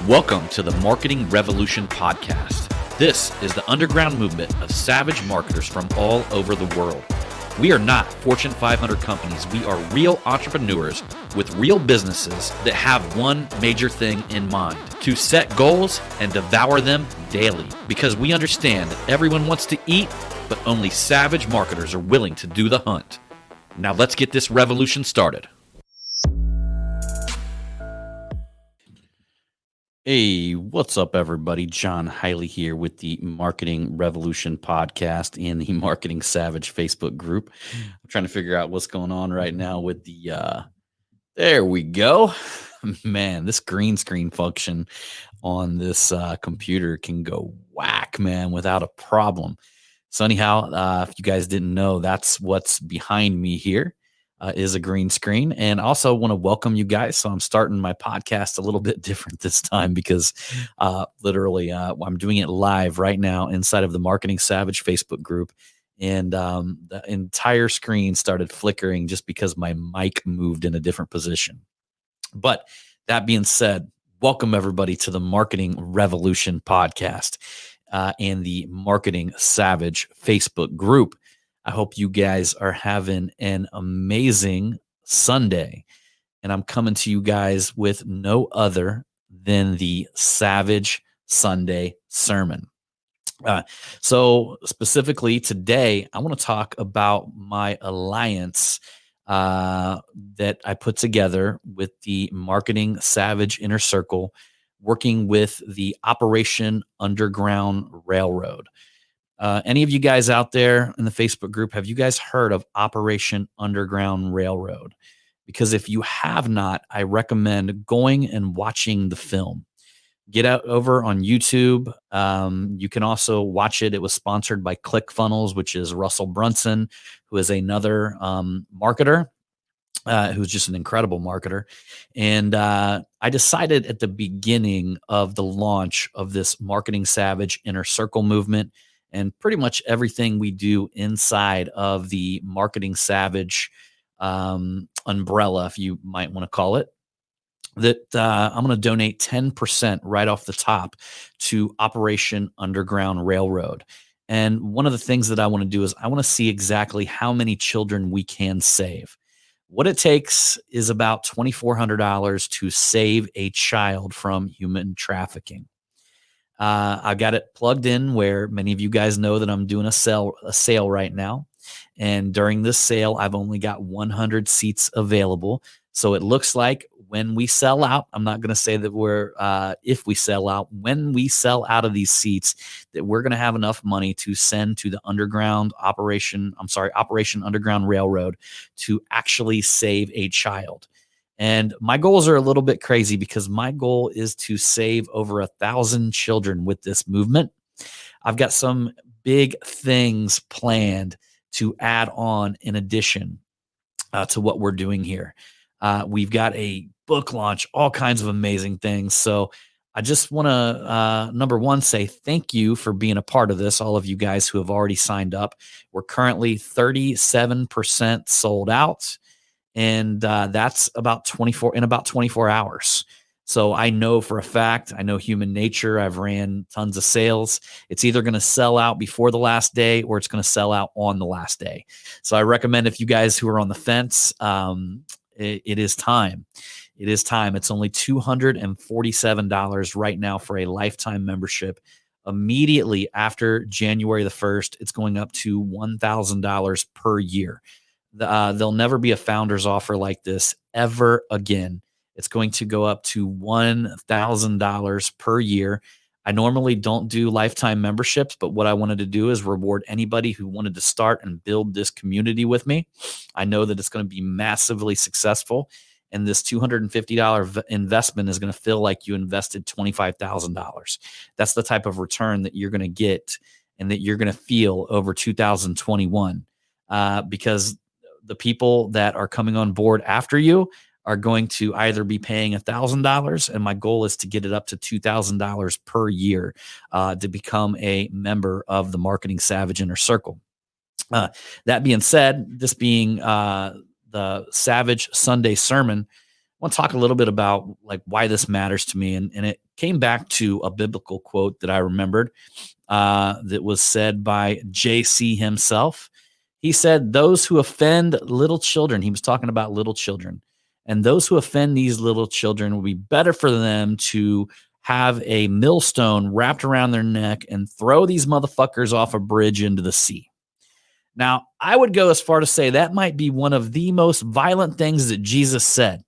Welcome to the Marketing Revolution podcast. This is the underground movement of savage marketers from all over the world. We are not Fortune 500 companies. We are real entrepreneurs with real businesses that have one major thing in mind: to set goals and devour them daily. Because we understand that everyone wants to eat, but only savage marketers are willing to do the hunt. Now let's get this revolution started. Hey, what's up, everybody? John Hiley here with the Marketing Revolution podcast and the Marketing Savage Facebook group. I'm trying to figure out what's going on right now with the, there we go. Man, this green screen function on this computer can go whack, man, without a problem. So anyhow, if you guys didn't know, that's what's behind me here. Is a green screen. And also want to welcome you guys. So I'm starting my podcast a little bit different this time because literally I'm doing it live right now inside of the Marketing Savage Facebook group. And the entire screen started flickering just because my mic moved in a different position. But that being said, welcome everybody to the Marketing Revolution podcast and the Marketing Savage Facebook group. I hope you guys are having an amazing Sunday. And I'm coming to you guys with no other than the Savage Sunday Sermon. So specifically today, I want to talk about my alliance that I put together with the Marketing Savage Inner Circle, working with the Operation Underground Railroad. Any of you guys out there in the Facebook group, have you guys heard of Operation Underground Railroad? Because if you have not, I recommend going and watching the film. Get out over on YouTube. You can also watch it. It was sponsored by ClickFunnels, which is Russell Brunson, who is another marketer, who's just an incredible marketer. And I decided at the beginning of the launch of this Marketing Savage Inner Circle movement, and pretty much everything we do inside of the Marketing Savage umbrella, if you might want to call it, that I'm going to donate 10% right off the top to Operation Underground Railroad. And one of the things that I want to do is I want to see exactly how many children we can save. What it takes is about $2,400 to save a child from human trafficking. I've got it plugged in where many of you guys know that I'm doing a sale right now. And during this sale, I've only got 100 seats available. So it looks like when we sell out, I'm not going to say that if we sell out, when we sell out of these seats, that we're going to have enough money to send to the Operation Underground Railroad to actually save a child. And my goals are a little bit crazy because my goal is to save over 1,000 children with this movement. I've got some big things planned to add on in addition to what we're doing here. We've got a book launch, all kinds of amazing things. So I just want to, number one, say thank you for being a part of this, all of you guys who have already signed up. We're currently 37% sold out. And that's about 24 hours. So I know for a fact, I know human nature. I've ran tons of sales. It's either going to sell out before the last day or it's going to sell out on the last day. So I recommend, if you guys who are on the fence, it is time. It is time. It's only $247 right now for a lifetime membership. Immediately after January the 1st, it's going up to $1,000 per year. There'll never be a founder's offer like this ever again. It's going to go up to $1,000 per year. I normally don't do lifetime memberships, but what I wanted to do is reward anybody who wanted to start and build this community with me. I know that it's going to be massively successful, and this $250 investment is going to feel like you invested $25,000. That's the type of return that you're going to get and that you're going to feel over 2021 because the people that are coming on board after you are going to either be paying $1,000, and my goal is to get it up to $2,000 per year to become a member of the Marketing Savage Inner Circle. That being said, this being the Savage Sunday Sermon, want to talk a little bit about like why this matters to me, and it came back to a biblical quote that I remembered that was said by JC himself. He said, "Those who offend little children," he was talking about little children, "and those who offend these little children will be better for them to have a millstone wrapped around their neck and throw these motherfuckers off a bridge into the sea." Now, I would go as far to say that might be one of the most violent things that Jesus said.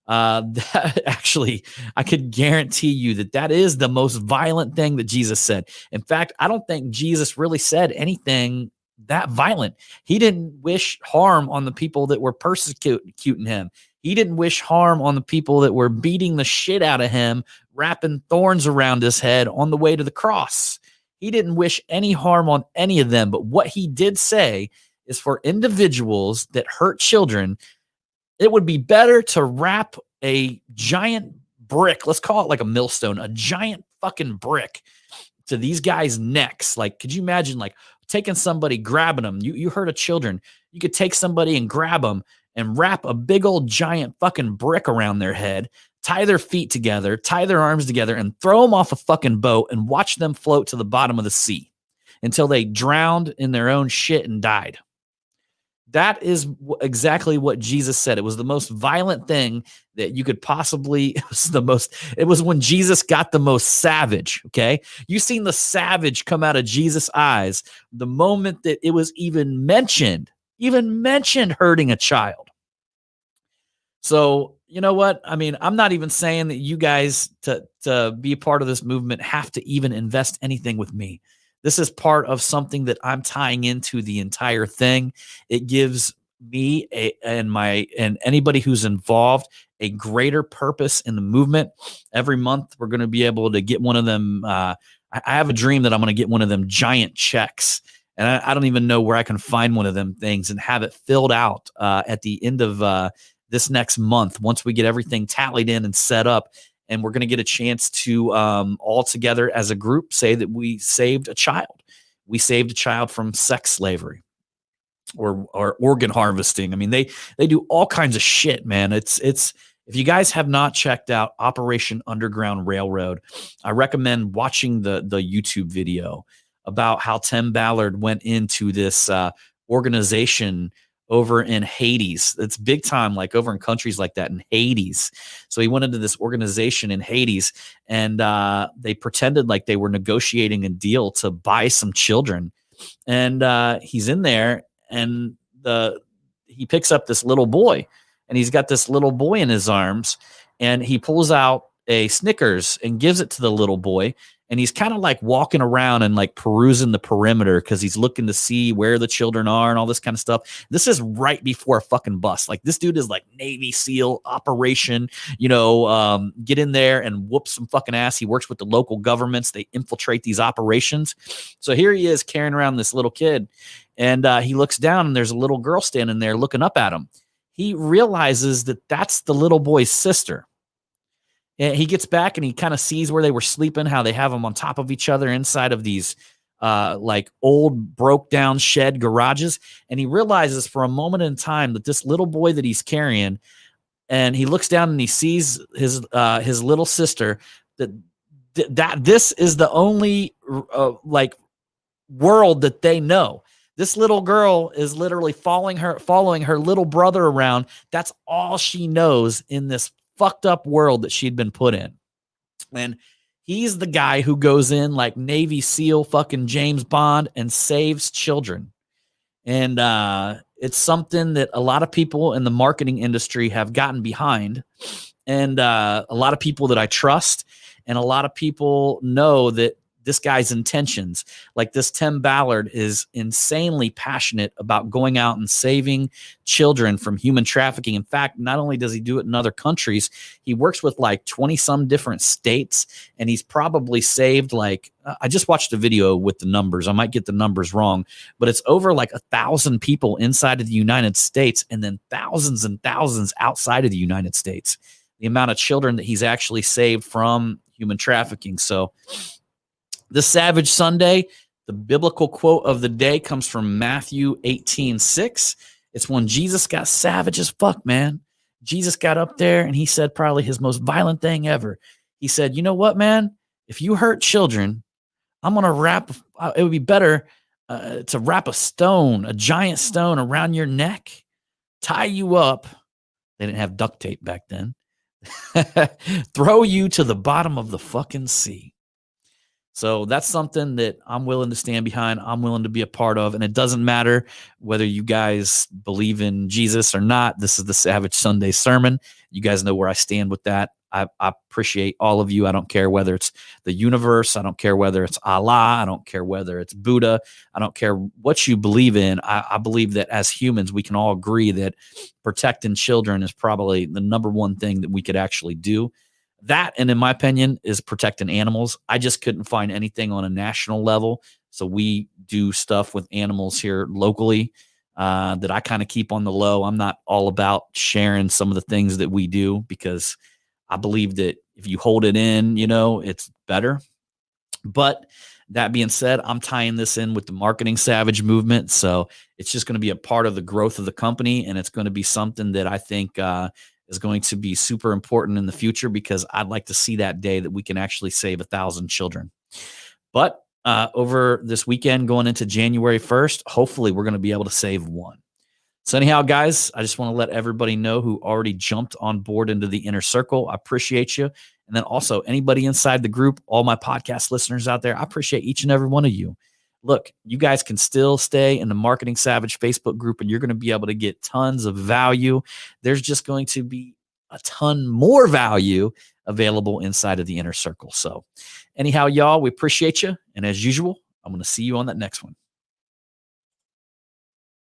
That actually, I could guarantee you that that is the most violent thing that Jesus said. In fact, I don't think Jesus really said anything that violent. He didn't wish harm on the people that were persecuting him. He didn't wish harm on the people that were beating the shit out of him, wrapping thorns around his head on the way to the cross. He didn't wish any harm on any of them. But what he did say is for individuals that hurt children, it would be better to wrap a giant brick, let's call it like a millstone, a giant fucking brick to these guys' necks. Like, could you imagine like taking somebody, grabbing them? You heard of children. You could take somebody and grab them and wrap a big old giant fucking brick around their head, tie their feet together, tie their arms together, and throw them off a fucking boat and watch them float to the bottom of the sea until they drowned in their own shit and died. That is exactly what Jesus said. It was the most violent thing that you could possibly, it was when Jesus got the most savage. Okay. You seen the savage come out of Jesus' eyes the moment that it was even mentioned hurting a child. So, you know what? I mean, I'm not even saying that you guys to be a part of this movement have to even invest anything with me. This is part of something that I'm tying into the entire thing. It gives me and anybody who's involved a greater purpose in the movement. Every month, we're going to be able to get one of them. I have a dream that I'm going to get one of them giant checks, and I don't even know where I can find one of them things and have it filled out at the end of this next month. Once we get everything tallied in and set up. And we're going to get a chance to all together as a group say that we saved a child. We saved a child from sex slavery or organ harvesting. I mean, they do all kinds of shit, man. It's if you guys have not checked out Operation Underground Railroad, I recommend watching the YouTube video about how Tim Ballard went into this organization over in Hades. It's big time, like over in countries like that in Hades. So he went into this organization in Hades and they pretended like they were negotiating a deal to buy some children. And he's in there and he picks up this little boy and he's got this little boy in his arms and he pulls out a Snickers and gives it to the little boy. And he's kind of like walking around and like perusing the perimeter because he's looking to see where the children are and all this kind of stuff. This is right before a fucking bust. Like this dude is like Navy SEAL operation, get in there and whoop some fucking ass. He works with the local governments. They infiltrate these operations. So here he is carrying around this little kid and he looks down and there's a little girl standing there looking up at him. He realizes that that's the little boy's sister. And he gets back and he kind of sees where they were sleeping, how they have them on top of each other inside of these like old broke down shed garages. And he realizes for a moment in time that this little boy that he's carrying, and he looks down and he sees his little sister, that this is the only like world that they know. This little girl is literally following her little brother around. That's all she knows in this fucked up world that she'd been put in. And he's the guy who goes in like Navy SEAL fucking James Bond and saves children. And it's something that a lot of people in the marketing industry have gotten behind. And a lot of people that I trust and a lot of people know that this guy's intentions, like this Tim Ballard is insanely passionate about going out and saving children from human trafficking. In fact, not only does he do it in other countries, he works with like 20 some different states. And he's probably saved like, I just watched a video with the numbers. I might get the numbers wrong, but it's over like 1,000 people inside of the United States and then thousands and thousands outside of the United States. The amount of children that he's actually saved from human trafficking. So this Savage Sunday, the biblical quote of the day comes from Matthew 18:6. It's when Jesus got savage as fuck, man. Jesus got up there and he said probably his most violent thing ever. He said, "You know what, man? If you hurt children, I'm going to it would be better to wrap a giant stone around your neck, tie you up." They didn't have duct tape back then. "Throw you to the bottom of the fucking sea." So that's something that I'm willing to stand behind. I'm willing to be a part of. And it doesn't matter whether you guys believe in Jesus or not. This is the Savage Sunday sermon. You guys know where I stand with that. I appreciate all of you. I don't care whether it's the universe. I don't care whether it's Allah. I don't care whether it's Buddha. I don't care what you believe in. I believe that as humans, we can all agree that protecting children is probably the number one thing that we could actually do. That, and in my opinion, is protecting animals. I just couldn't find anything on a national level. So we do stuff with animals here locally that I kind of keep on the low. I'm not all about sharing some of the things that we do because I believe that if you hold it in, it's better. But that being said, I'm tying this in with the Marketing Savage movement. So it's just going to be a part of the growth of the company. And it's going to be something that I think is going to be super important in the future because I'd like to see that day that we can actually save 1,000 children. But over this weekend going into January 1st, hopefully we're going to be able to save one. So anyhow, guys, I just want to let everybody know who already jumped on board into the inner circle. I appreciate you. And then also anybody inside the group, all my podcast listeners out there, I appreciate each and every one of you. Look, you guys can still stay in the Marketing Savage Facebook group and you're going to be able to get tons of value. There's just going to be a ton more value available inside of the inner circle. So anyhow, y'all, we appreciate you. And as usual, I'm going to see you on that next one.